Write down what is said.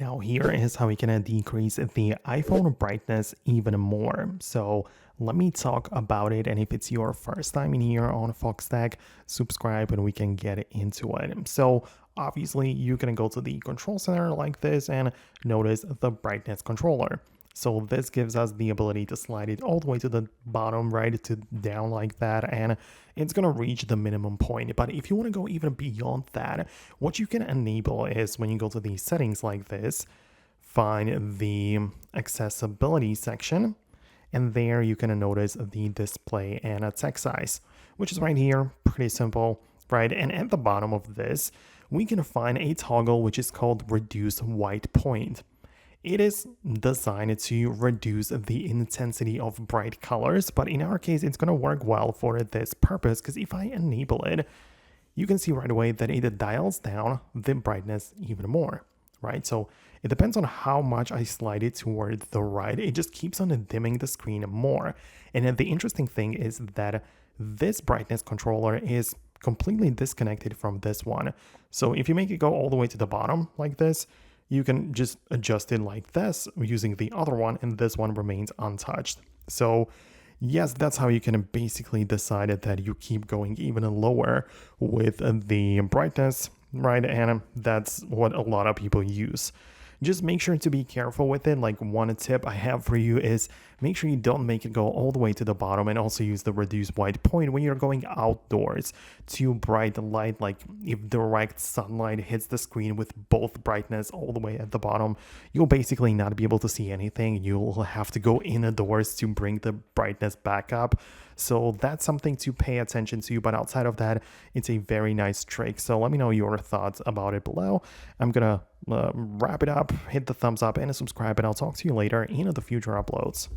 Now here is how we can decrease the iPhone brightness even more. So let me talk about it, and if it's your first time in here on Foxtecc, subscribe and we can get into it. So obviously you're gonna go to the control center like this and notice the brightness controller. So this gives us the ability to slide it all the way to the bottom, right, to down like that, and it's gonna reach the minimum point. But if you want to go even beyond that, what you can enable is when you go to the settings like this, find the accessibility section, and there you can notice the display and a text size, which is right here, pretty simple, right? And at the bottom of this, we can find a toggle which is called reduce white point. It is designed to reduce the intensity of bright colors, but in our case, it's going to work well for this purpose because if I enable it, you can see right away that it dials down the brightness even more, right? So it depends on how much I slide it toward the right. It just keeps on dimming the screen more. And then the interesting thing is that this brightness controller is completely disconnected from this one. So if you make it go all the way to the bottom like this, you can just adjust it like this using the other one, and this one remains untouched. So yes, that's how you can basically decide that you keep going even lower with the brightness, right? And that's what a lot of people use. Just make sure to be careful with it. Like, one tip I have for you is make sure you don't make it go all the way to the bottom, and also use the reduce white point when you're going outdoors. Too bright light, like if direct sunlight hits the screen with both brightness all the way at the bottom, you'll basically not be able to see anything. You'll have to go indoors to bring the brightness back up. So that's something to pay attention to. But outside of that, it's a very nice trick. So let me know your thoughts about it below. I'm gonna wrap it up. Hit the thumbs up and subscribe, and I'll talk to you later in the future uploads.